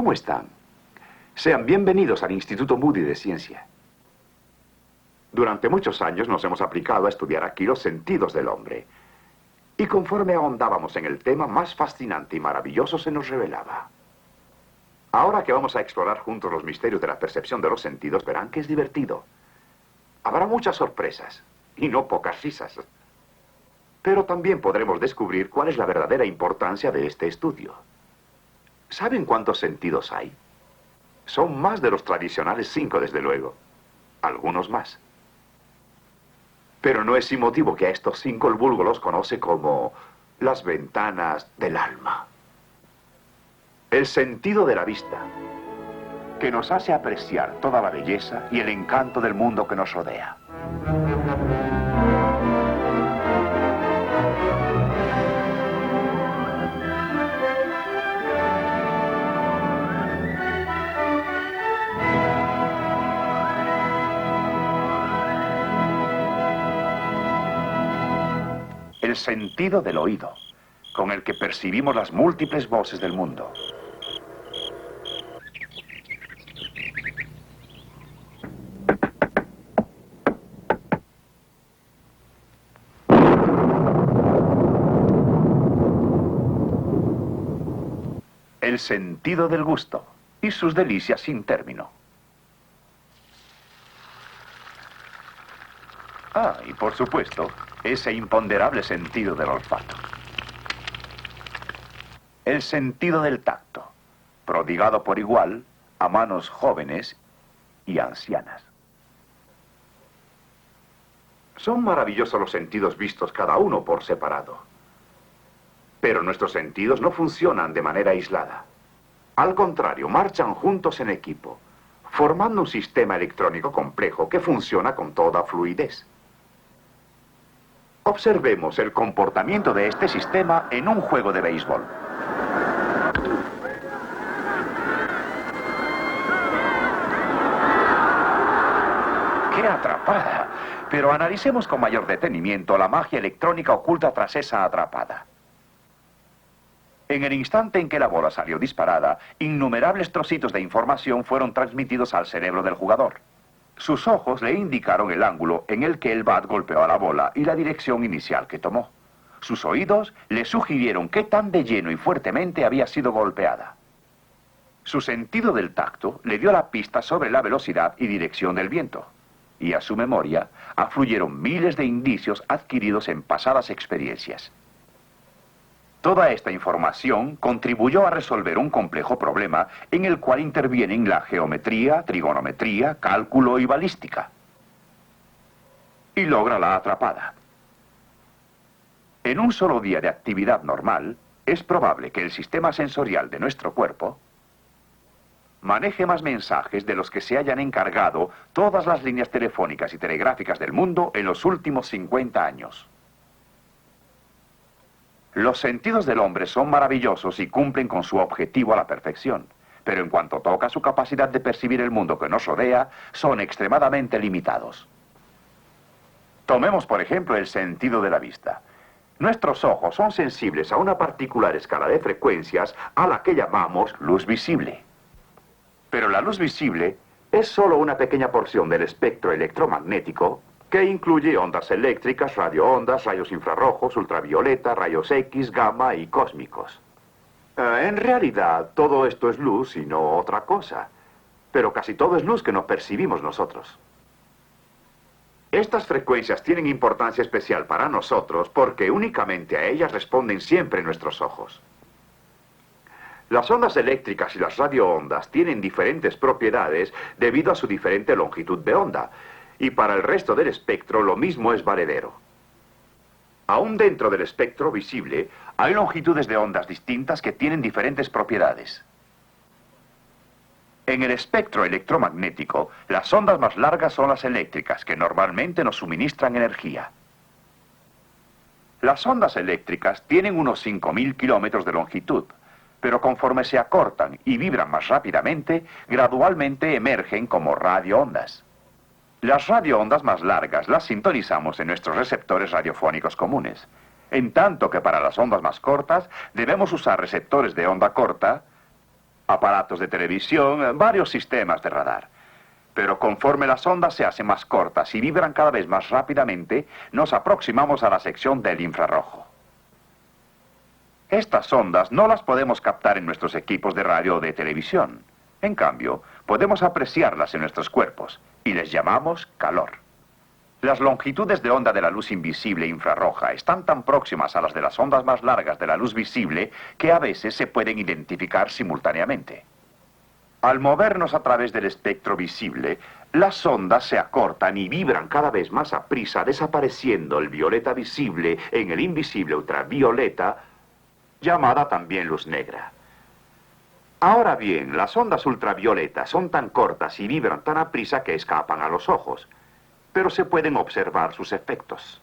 ¿Cómo están? Sean bienvenidos al Instituto Moody de Ciencia. Durante muchos años nos hemos aplicado a estudiar aquí los sentidos del hombre. Y conforme ahondábamos en el tema, más fascinante y maravilloso se nos revelaba. Ahora que vamos a explorar juntos los misterios de la percepción de los sentidos, verán que es divertido. Habrá muchas sorpresas, y no pocas risas. Pero también podremos descubrir cuál es la verdadera importancia de este estudio. ¿Saben cuántos sentidos hay? Son más de los tradicionales 5, desde luego. Algunos más. Pero no es sin motivo que a estos 5 el vulgo los conoce como las ventanas del alma. El sentido de la vista, que nos hace apreciar toda la belleza y el encanto del mundo que nos rodea. El sentido del oído, con el que percibimos las múltiples voces del mundo. El sentido del gusto y sus delicias sin término. Y por supuesto, ese imponderable sentido del olfato. El sentido del tacto, prodigado por igual a manos jóvenes y ancianas. Son maravillosos los sentidos vistos cada uno por separado. Pero nuestros sentidos no funcionan de manera aislada. Al contrario, marchan juntos en equipo, formando un sistema electrónico complejo que funciona con toda fluidez. Observemos el comportamiento de este sistema en un juego de béisbol. ¡Qué atrapada! Pero analicemos con mayor detenimiento la magia electrónica oculta tras esa atrapada. En el instante en que la bola salió disparada, innumerables trocitos de información fueron transmitidos al cerebro del jugador. Sus ojos le indicaron el ángulo en el que el bat golpeó a la bola y la dirección inicial que tomó. Sus oídos le sugirieron qué tan de lleno y fuertemente había sido golpeada. Su sentido del tacto le dio la pista sobre la velocidad y dirección del viento. Y a su memoria afluyeron miles de indicios adquiridos en pasadas experiencias. Toda esta información contribuyó a resolver un complejo problema en el cual intervienen la geometría, trigonometría, cálculo y balística. Y logra la atrapada. En un solo día de actividad normal, es probable que el sistema sensorial de nuestro cuerpo maneje más mensajes de los que se hayan encargado todas las líneas telefónicas y telegráficas del mundo en los últimos 50 años. Los sentidos del hombre son maravillosos y cumplen con su objetivo a la perfección, pero en cuanto toca su capacidad de percibir el mundo que nos rodea, son extremadamente limitados. Tomemos, por ejemplo, el sentido de la vista. Nuestros ojos son sensibles a una particular escala de frecuencias a la que llamamos luz visible. Pero la luz visible es solo una pequeña porción del espectro electromagnético que incluye ondas eléctricas, radioondas, rayos infrarrojos, ultravioleta, rayos X, gamma y cósmicos. En realidad, todo esto es luz y no otra cosa. Pero casi todo es luz que no percibimos nosotros. Estas frecuencias tienen importancia especial para nosotros porque únicamente a ellas responden siempre nuestros ojos. Las ondas eléctricas y las radioondas tienen diferentes propiedades debido a su diferente longitud de onda. Y para el resto del espectro lo mismo es valedero. Aún dentro del espectro visible hay longitudes de ondas distintas que tienen diferentes propiedades. En el espectro electromagnético, las ondas más largas son las eléctricas, que normalmente nos suministran energía. Las ondas eléctricas tienen unos 5.000 kilómetros de longitud, pero conforme se acortan y vibran más rápidamente, gradualmente emergen como radioondas. Las radioondas más largas las sintonizamos en nuestros receptores radiofónicos comunes, en tanto que para las ondas más cortas debemos usar receptores de onda corta aparatos de televisión, varios sistemas de radar. Pero conforme las ondas se hacen más cortas y vibran cada vez más rápidamente, nos aproximamos a la sección del infrarrojo. Estas ondas no las podemos captar en nuestros equipos de radio o de televisión. En cambio, podemos apreciarlas en nuestros cuerpos y les llamamos calor. Las longitudes de onda de la luz invisible infrarroja están tan próximas a las de las ondas más largas de la luz visible que a veces se pueden identificar simultáneamente. Al movernos a través del espectro visible, las ondas se acortan y vibran cada vez más a prisa, desapareciendo el violeta visible en el invisible ultravioleta, llamada también luz negra. Ahora bien, las ondas ultravioletas son tan cortas y vibran tan a prisa que escapan a los ojos, pero se pueden observar sus efectos.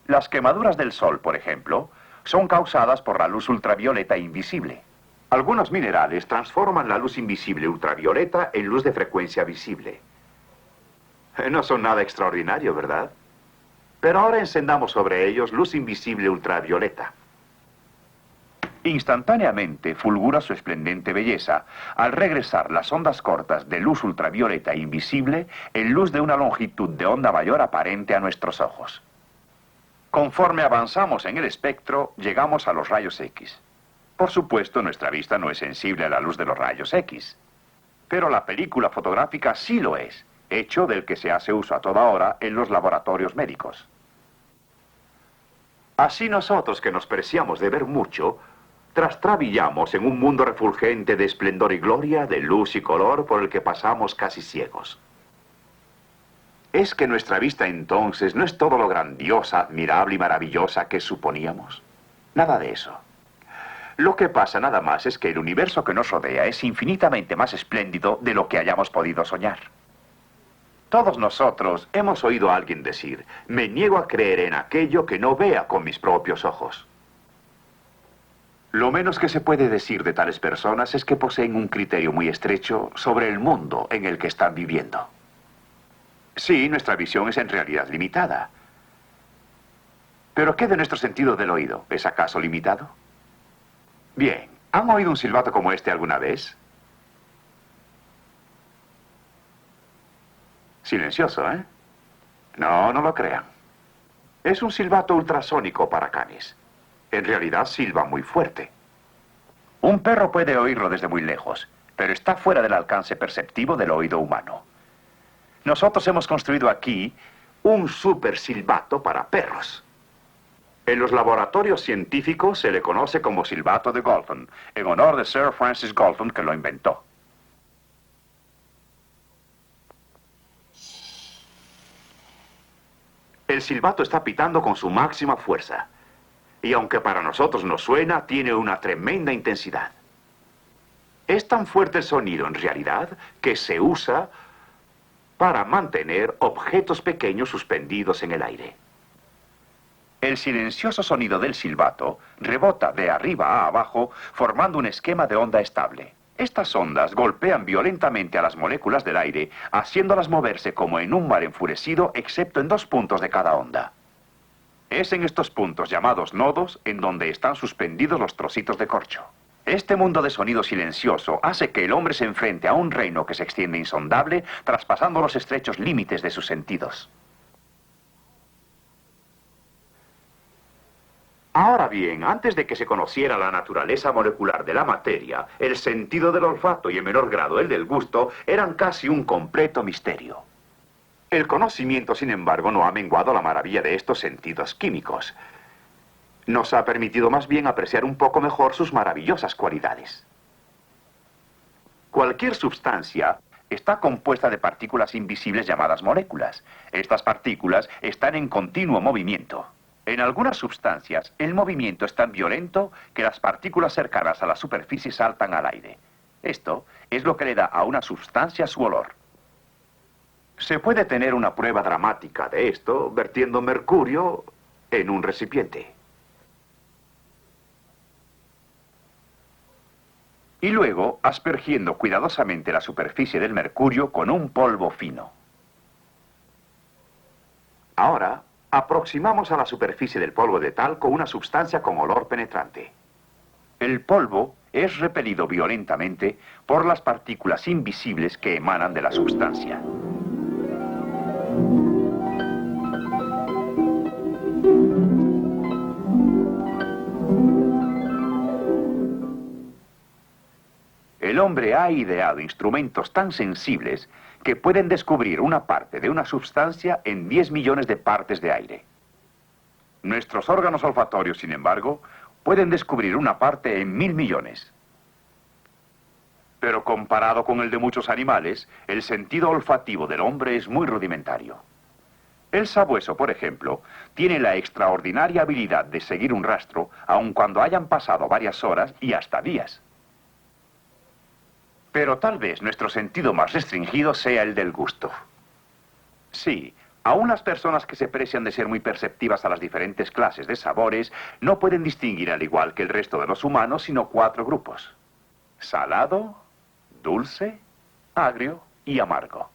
Las quemaduras del sol, por ejemplo, son causadas por la luz ultravioleta invisible. Algunos minerales transforman la luz invisible ultravioleta en luz de frecuencia visible. No son nada extraordinario, ¿verdad? Pero ahora encendamos sobre ellos luz invisible ultravioleta. Instantáneamente fulgura su esplendente belleza al regresar las ondas cortas de luz ultravioleta invisible en luz de una longitud de onda mayor aparente a nuestros ojos. Conforme avanzamos en el espectro, llegamos a los rayos X. Por supuesto, nuestra vista no es sensible a la luz de los rayos X. Pero la película fotográfica sí lo es, hecho del que se hace uso a toda hora en los laboratorios médicos. Así nosotros, que nos preciamos de ver mucho, trastabillamos en un mundo refulgente de esplendor y gloria, de luz y color por el que pasamos casi ciegos. ¿Es que nuestra vista entonces no es todo lo grandiosa, admirable y maravillosa que suponíamos? Nada de eso. Lo que pasa nada más es que el universo que nos rodea es infinitamente más espléndido de lo que hayamos podido soñar. Todos nosotros hemos oído a alguien decir: me niego a creer en aquello que no vea con mis propios ojos. Lo menos que se puede decir de tales personas es que poseen un criterio muy estrecho sobre el mundo en el que están viviendo. Sí, nuestra visión es en realidad limitada. ¿Pero qué de nuestro sentido del oído? ¿Es acaso limitado? Bien, ¿han oído un silbato como este alguna vez? Silencioso, ¿eh? No, no lo crean. Es un silbato ultrasónico para canes. En realidad silba muy fuerte. Un perro puede oírlo desde muy lejos, pero está fuera del alcance perceptivo del oído humano. Nosotros hemos construido aquí un super silbato para perros. En los laboratorios científicos se le conoce como silbato de Galton, en honor de Sir Francis Galton, que lo inventó. El silbato está pitando con su máxima fuerza. Y aunque para nosotros no suena, tiene una tremenda intensidad. Es tan fuerte el sonido en realidad que se usa para mantener objetos pequeños suspendidos en el aire. El silencioso sonido del silbato rebota de arriba a abajo formando un esquema de onda estable. Estas ondas golpean violentamente a las moléculas del aire, haciéndolas moverse como en un mar enfurecido, excepto en 2 puntos de cada onda. Es en estos puntos, llamados nodos, en donde están suspendidos los trocitos de corcho. Este mundo de sonido silencioso hace que el hombre se enfrente a un reino que se extiende insondable, traspasando los estrechos límites de sus sentidos. Ahora bien, antes de que se conociera la naturaleza molecular de la materia, el sentido del olfato y en menor grado el del gusto eran casi un completo misterio. El conocimiento, sin embargo, no ha menguado la maravilla de estos sentidos químicos. Nos ha permitido más bien apreciar un poco mejor sus maravillosas cualidades. Cualquier sustancia está compuesta de partículas invisibles llamadas moléculas. Estas partículas están en continuo movimiento. En algunas sustancias, el movimiento es tan violento que las partículas cercanas a la superficie saltan al aire. Esto es lo que le da a una sustancia su olor. Se puede tener una prueba dramática de esto vertiendo mercurio en un recipiente. Y luego aspergiendo cuidadosamente la superficie del mercurio con un polvo fino. Ahora aproximamos a la superficie del polvo de talco una sustancia con olor penetrante. El polvo es repelido violentamente por las partículas invisibles que emanan de la substancia. El hombre ha ideado instrumentos tan sensibles que pueden descubrir una parte de una sustancia en 10 millones de partes de aire. Nuestros órganos olfatorios, sin embargo, pueden descubrir una parte en 1000 millones. Pero comparado con el de muchos animales, el sentido olfativo del hombre es muy rudimentario. El sabueso, por ejemplo, tiene la extraordinaria habilidad de seguir un rastro, aun cuando hayan pasado varias horas y hasta días. Pero tal vez nuestro sentido más restringido sea el del gusto. Sí, aún las personas que se precian de ser muy perceptivas a las diferentes clases de sabores no pueden distinguir, al igual que el resto de los humanos, sino 4 grupos: salado, dulce, agrio y amargo.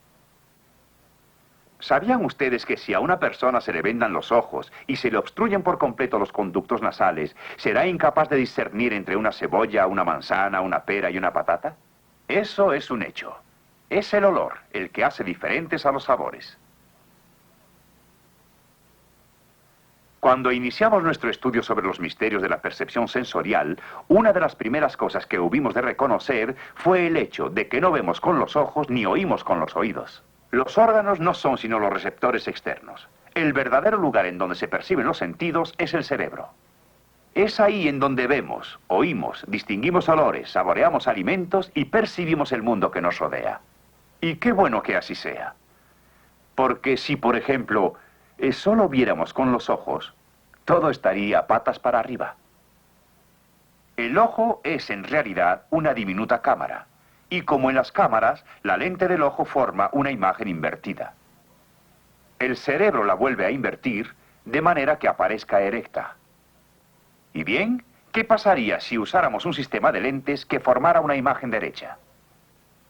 ¿Sabían ustedes que si a una persona se le vendan los ojos y se le obstruyen por completo los conductos nasales, será incapaz de discernir entre una cebolla, una manzana, una pera y una patata? Eso es un hecho. Es el olor el que hace diferentes a los sabores. Cuando iniciamos nuestro estudio sobre los misterios de la percepción sensorial, una de las primeras cosas que hubimos de reconocer fue el hecho de que no vemos con los ojos ni oímos con los oídos. Los órganos no son sino los receptores externos. El verdadero lugar en donde se perciben los sentidos es el cerebro. Es ahí en donde vemos, oímos, distinguimos olores, saboreamos alimentos y percibimos el mundo que nos rodea. Y qué bueno que así sea. Porque si, por ejemplo, solo viéramos con los ojos, todo estaría patas para arriba. El ojo es en realidad una diminuta cámara, y como en las cámaras, la lente del ojo forma una imagen invertida. El cerebro la vuelve a invertir de manera que aparezca erecta. ¿Y bien? ¿Qué pasaría si usáramos un sistema de lentes que formara una imagen derecha?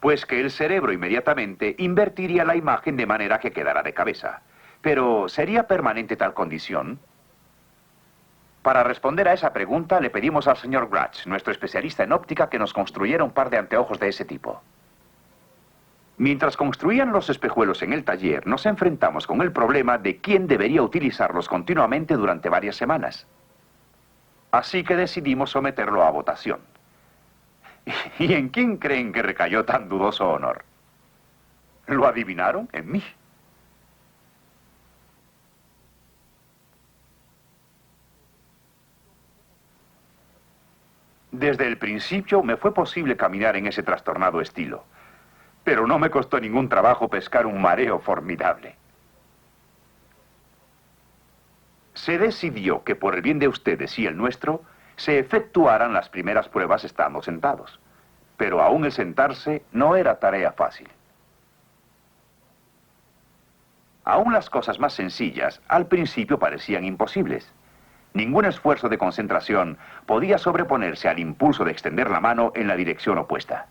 Pues que el cerebro inmediatamente invertiría la imagen de manera que quedara de cabeza. Pero, ¿sería permanente tal condición? Para responder a esa pregunta, le pedimos al señor Gratz, nuestro especialista en óptica, que nos construyera un par de anteojos de ese tipo. Mientras construían los espejuelos en el taller, nos enfrentamos con el problema de quién debería utilizarlos continuamente durante varias semanas. Así que decidimos someterlo a votación. ¿Y en quién creen que recayó tan dudoso honor? ¿Lo adivinaron? En mí. Desde el principio me fue posible caminar en ese trastornado estilo, pero no me costó ningún trabajo pescar un mareo formidable. Se decidió que por el bien de ustedes y el nuestro, se efectuaran las primeras pruebas estando sentados. Pero aún el sentarse no era tarea fácil. Aún las cosas más sencillas al principio parecían imposibles. Ningún esfuerzo de concentración podía sobreponerse al impulso de extender la mano en la dirección opuesta.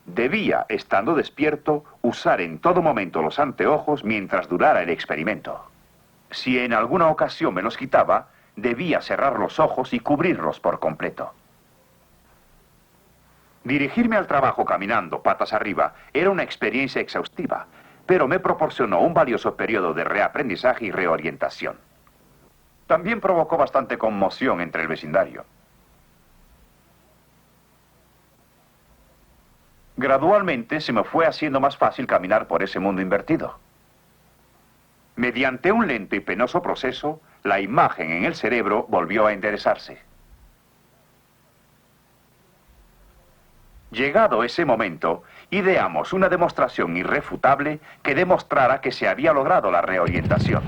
Debía, estando despierto, usar en todo momento los anteojos mientras durara el experimento. Si en alguna ocasión me los quitaba, debía cerrar los ojos y cubrirlos por completo. Dirigirme al trabajo caminando patas arriba era una experiencia exhaustiva, pero me proporcionó un valioso periodo de reaprendizaje y reorientación. También provocó bastante conmoción entre el vecindario. Gradualmente se me fue haciendo más fácil caminar por ese mundo invertido. Mediante un lento y penoso proceso, la imagen en el cerebro volvió a enderezarse. Llegado ese momento, ideamos una demostración irrefutable que demostrara que se había logrado la reorientación.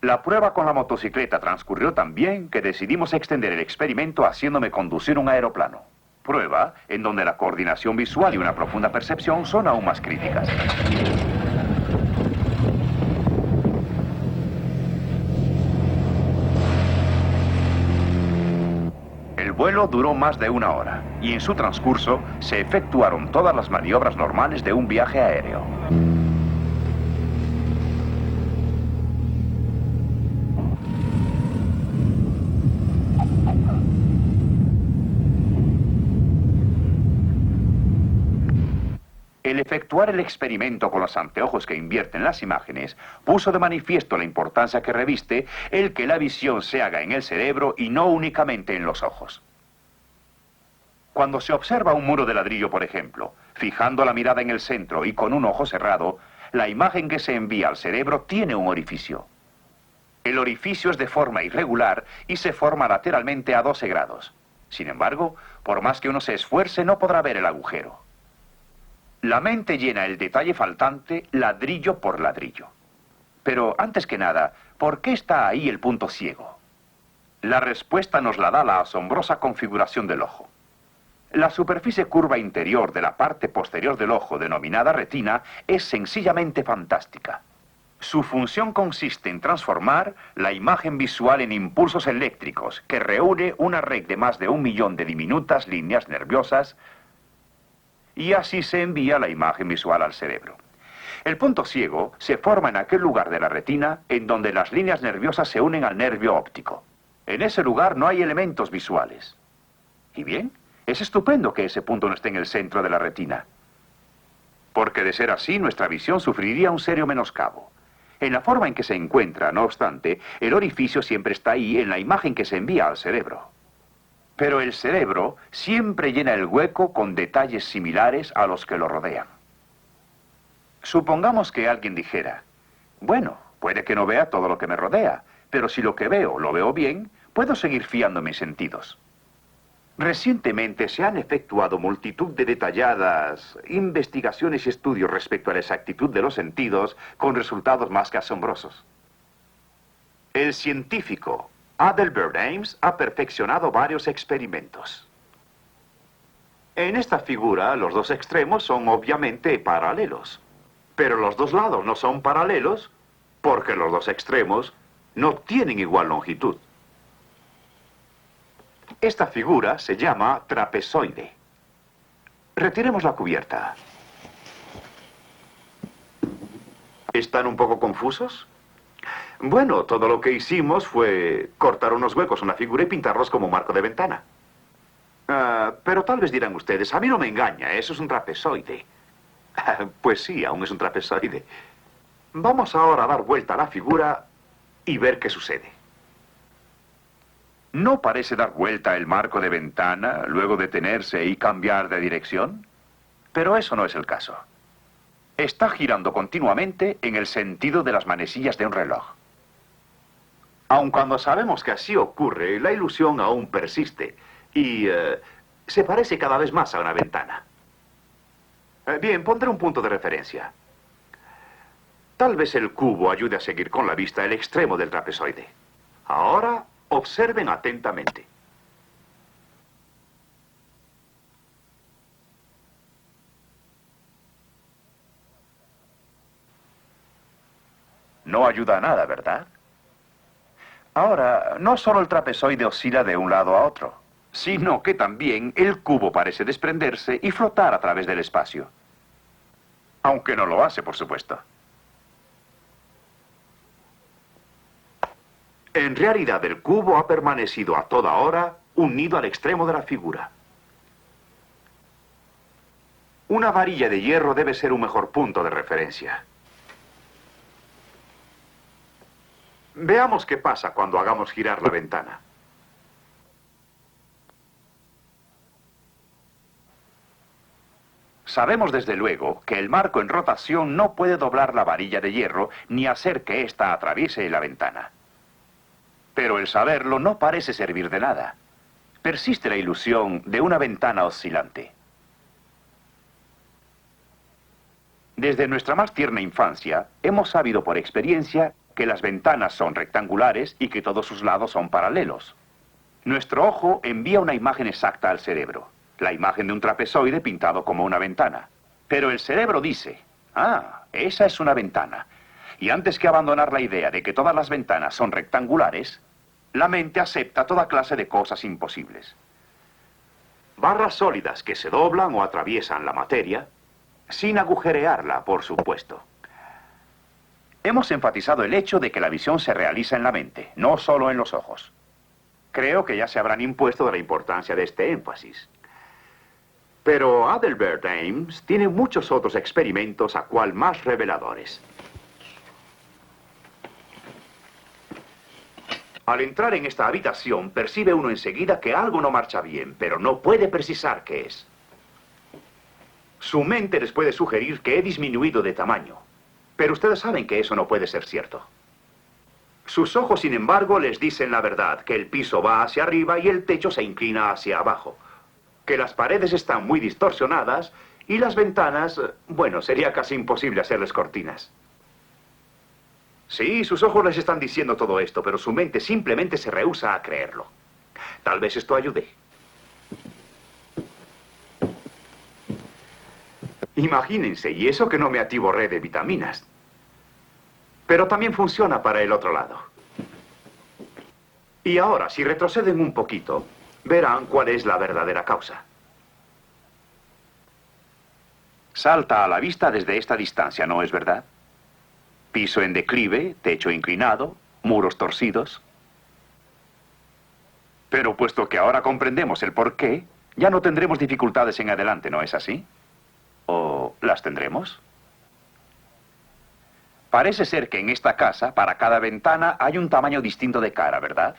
La prueba con la motocicleta transcurrió tan bien que decidimos extender el experimento haciéndome conducir un aeroplano. Prueba en donde la coordinación visual y una profunda percepción son aún más críticas. El vuelo duró más de 1 hora y en su transcurso se efectuaron todas las maniobras normales de un viaje aéreo. El efectuar el experimento con los anteojos que invierten las imágenes puso de manifiesto la importancia que reviste el que la visión se haga en el cerebro y no únicamente en los ojos. Cuando se observa un muro de ladrillo, por ejemplo, fijando la mirada en el centro y con un ojo cerrado, la imagen que se envía al cerebro tiene un orificio. El orificio es de forma irregular y se forma lateralmente a 12 grados. Sin embargo, por más que uno se esfuerce, no podrá ver el agujero. La mente llena el detalle faltante ladrillo por ladrillo. Pero, antes que nada, ¿por qué está ahí el punto ciego? La respuesta nos la da la asombrosa configuración del ojo. La superficie curva interior de la parte posterior del ojo, denominada retina, es sencillamente fantástica. Su función consiste en transformar la imagen visual en impulsos eléctricos, que reúne una red de más de 1 millón de diminutas líneas nerviosas, y así se envía la imagen visual al cerebro. El punto ciego se forma en aquel lugar de la retina en donde las líneas nerviosas se unen al nervio óptico. En ese lugar no hay elementos visuales. Y bien, es estupendo que ese punto no esté en el centro de la retina, porque de ser así nuestra visión sufriría un serio menoscabo. En la forma en que se encuentra, no obstante, el orificio siempre está ahí en la imagen que se envía al cerebro. Pero el cerebro siempre llena el hueco con detalles similares a los que lo rodean. Supongamos que alguien dijera, bueno, puede que no vea todo lo que me rodea, pero si lo que veo lo veo bien, puedo seguir fiando mis sentidos. Recientemente se han efectuado multitud de detalladas investigaciones y estudios respecto a la exactitud de los sentidos con resultados más que asombrosos. El científico Adelbert Ames ha perfeccionado varios experimentos. En esta figura, los dos extremos son obviamente paralelos. Pero los dos lados no son paralelos porque los dos extremos no tienen igual longitud. Esta figura se llama trapezoide. Retiremos la cubierta. ¿Están un poco confusos? Bueno, todo lo que hicimos fue cortar unos huecos en la figura y pintarlos como marco de ventana. Pero tal vez dirán ustedes, a mí no me engaña, eso es un trapezoide. Pues sí, aún es un trapezoide. Vamos ahora a dar vuelta a la figura y ver qué sucede. ¿No parece dar vuelta el marco de ventana, luego detenerse y cambiar de dirección? Pero eso no es el caso. Está girando continuamente en el sentido de las manecillas de un reloj. Aun cuando sabemos que así ocurre, la ilusión aún persiste y se parece cada vez más a una ventana. Bien, pondré un punto de referencia. Tal vez el cubo ayude a seguir con la vista el extremo del trapezoide. Ahora, observen atentamente. No ayuda a nada, ¿verdad? Ahora, no solo el trapezoide oscila de un lado a otro, sino que también el cubo parece desprenderse y flotar a través del espacio. Aunque no lo hace, por supuesto. En realidad, el cubo ha permanecido a toda hora unido al extremo de la figura. Una varilla de hierro debe ser un mejor punto de referencia. Veamos qué pasa cuando hagamos girar la ventana. Sabemos desde luego que el marco en rotación no puede doblar la varilla de hierro ni hacer que ésta atraviese la ventana. Pero el saberlo no parece servir de nada. Persiste la ilusión de una ventana oscilante. Desde nuestra más tierna infancia, hemos sabido por experiencia que las ventanas son rectangulares y que todos sus lados son paralelos. Nuestro ojo envía una imagen exacta al cerebro, la imagen de un trapezoide pintado como una ventana. Pero el cerebro dice, esa es una ventana. Y antes que abandonar la idea de que todas las ventanas son rectangulares, la mente acepta toda clase de cosas imposibles. Barras sólidas que se doblan o atraviesan la materia, sin agujerearla, por supuesto. Hemos enfatizado el hecho de que la visión se realiza en la mente, no solo en los ojos. Creo que ya se habrán impuesto de la importancia de este énfasis. Pero Adelbert Ames tiene muchos otros experimentos a cual más reveladores. Al entrar en esta habitación, percibe uno enseguida que algo no marcha bien, pero no puede precisar qué es. Su mente les puede sugerir que he disminuido de tamaño, pero ustedes saben que eso no puede ser cierto. Sus ojos, sin embargo, les dicen la verdad, que el piso va hacia arriba y el techo se inclina hacia abajo, que las paredes están muy distorsionadas y las ventanas, bueno, sería casi imposible hacerles cortinas. Sí, sus ojos les están diciendo todo esto, pero su mente simplemente se rehúsa a creerlo. Tal vez esto ayude. Imagínense, y eso que no me atiborré de vitaminas. Pero también funciona para el otro lado. Y ahora, si retroceden un poquito, verán cuál es la verdadera causa. Salta a la vista desde esta distancia, ¿no es verdad? Piso en declive, techo inclinado, muros torcidos. Pero puesto que ahora comprendemos el porqué, ya no tendremos dificultades en adelante, ¿no es así? ¿O las tendremos? Parece ser que en esta casa, para cada ventana, hay un tamaño distinto de cara, ¿verdad?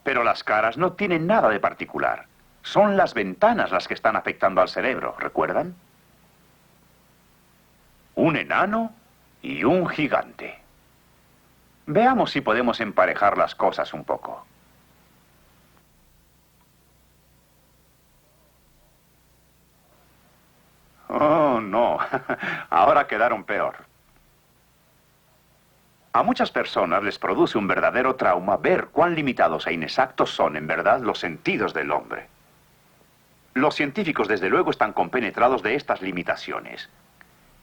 Pero las caras no tienen nada de particular. Son las ventanas las que están afectando al cerebro, ¿recuerdan? Un enano y un gigante. Veamos si podemos emparejar las cosas un poco. Oh, no. Ahora quedaron peor. A muchas personas les produce un verdadero trauma ver cuán limitados e inexactos son en verdad los sentidos del hombre. Los científicos, desde luego, están compenetrados de estas limitaciones.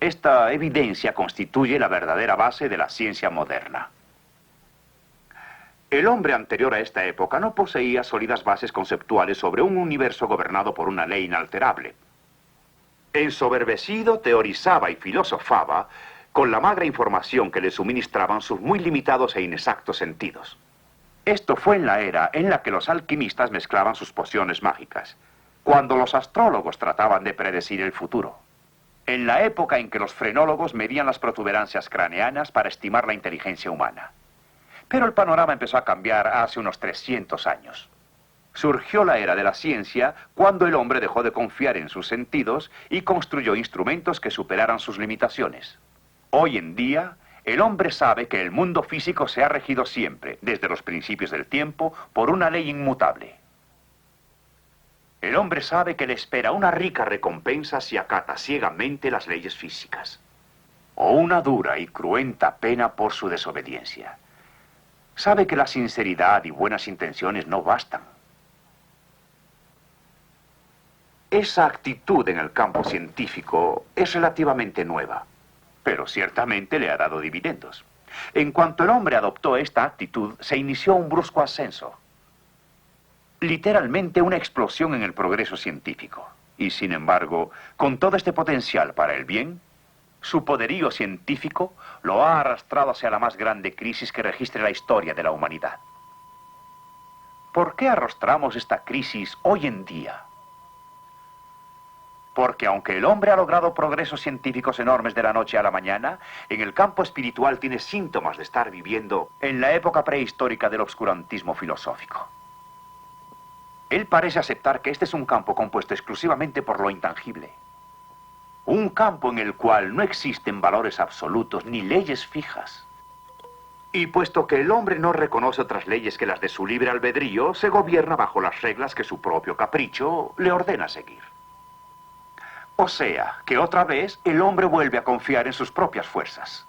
Esta evidencia constituye la verdadera base de la ciencia moderna. El hombre anterior a esta época no poseía sólidas bases conceptuales sobre un universo gobernado por una ley inalterable. Ensoberbecido, teorizaba y filosofaba con la magra información que le suministraban sus muy limitados e inexactos sentidos. Esto fue en la era en la que los alquimistas mezclaban sus pociones mágicas, cuando los astrólogos trataban de predecir el futuro, en la época en que los frenólogos medían las protuberancias craneanas para estimar la inteligencia humana. Pero el panorama empezó a cambiar hace unos 300 años. Surgió la era de la ciencia cuando el hombre dejó de confiar en sus sentidos y construyó instrumentos que superaran sus limitaciones. Hoy en día, el hombre sabe que el mundo físico se ha regido siempre, desde los principios del tiempo, por una ley inmutable. El hombre sabe que le espera una rica recompensa si acata ciegamente las leyes físicas, o una dura y cruenta pena por su desobediencia. Sabe que la sinceridad y buenas intenciones no bastan. Esa actitud en el campo científico es relativamente nueva, pero ciertamente le ha dado dividendos. En cuanto el hombre adoptó esta actitud, se inició un brusco ascenso. Literalmente una explosión en el progreso científico. Y sin embargo, con todo este potencial para el bien, su poderío científico lo ha arrastrado hacia la más grande crisis que registre la historia de la humanidad. ¿Por qué arrastramos esta crisis hoy en día? Porque aunque el hombre ha logrado progresos científicos enormes de la noche a la mañana, en el campo espiritual tiene síntomas de estar viviendo en la época prehistórica del obscurantismo filosófico. Él parece aceptar que este es un campo compuesto exclusivamente por lo intangible. Un campo en el cual no existen valores absolutos ni leyes fijas. Y puesto que el hombre no reconoce otras leyes que las de su libre albedrío, se gobierna bajo las reglas que su propio capricho le ordena seguir. O sea, que otra vez el hombre vuelve a confiar en sus propias fuerzas.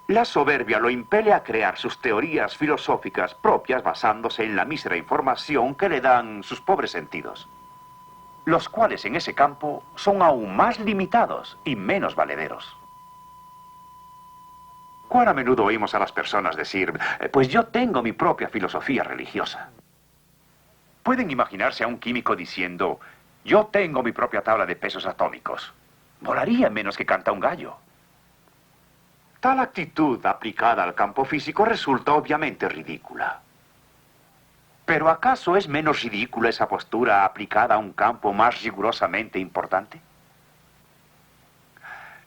La soberbia lo impele a crear sus teorías filosóficas propias basándose en la mísera información que le dan sus pobres sentidos, los cuales en ese campo son aún más limitados y menos valederos. ¿Cuán a menudo oímos a las personas decir, pues yo tengo mi propia filosofía religiosa? Pueden imaginarse a un químico diciendo, yo tengo mi propia tabla de pesos atómicos. Volaría menos que canta un gallo. Tal actitud aplicada al campo físico resulta obviamente ridícula. ¿Pero acaso es menos ridícula esa postura aplicada a un campo más rigurosamente importante?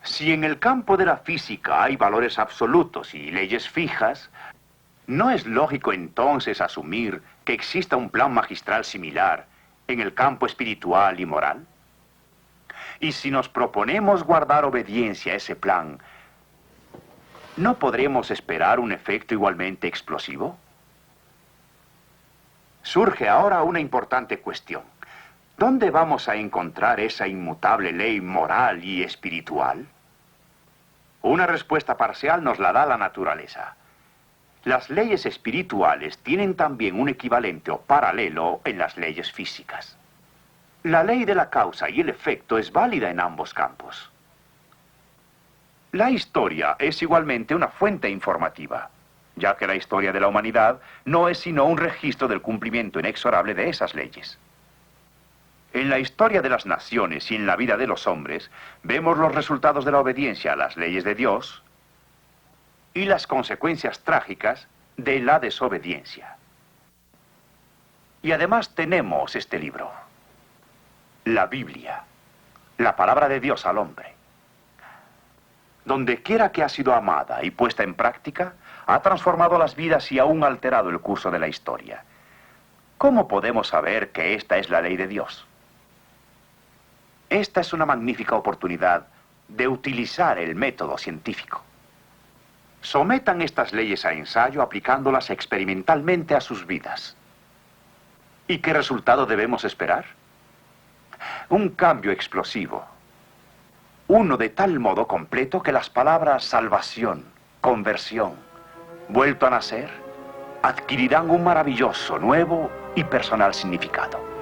Si en el campo de la física hay valores absolutos y leyes fijas, ¿no es lógico entonces asumir que exista un plan magistral similar en el campo espiritual y moral? Y si nos proponemos guardar obediencia a ese plan, ¿no podremos esperar un efecto igualmente explosivo? Surge ahora una importante cuestión. ¿Dónde vamos a encontrar esa inmutable ley moral y espiritual? Una respuesta parcial nos la da la naturaleza. Las leyes espirituales tienen también un equivalente o paralelo en las leyes físicas. La ley de la causa y el efecto es válida en ambos campos. La historia es igualmente una fuente informativa, ya que la historia de la humanidad no es sino un registro del cumplimiento inexorable de esas leyes. En la historia de las naciones y en la vida de los hombres, vemos los resultados de la obediencia a las leyes de Dios y las consecuencias trágicas de la desobediencia. Y además tenemos este libro, la Biblia, la palabra de Dios al hombre. Donde quiera que ha sido amada y puesta en práctica, ha transformado las vidas y aún alterado el curso de la historia. ¿Cómo podemos saber que esta es la ley de Dios? Esta es una magnífica oportunidad de utilizar el método científico. Sometan estas leyes a ensayo aplicándolas experimentalmente a sus vidas. ¿Y qué resultado debemos esperar? Un cambio explosivo. Uno de tal modo completo que las palabras salvación, conversión, vuelto a nacer, adquirirán un maravilloso, nuevo y personal significado.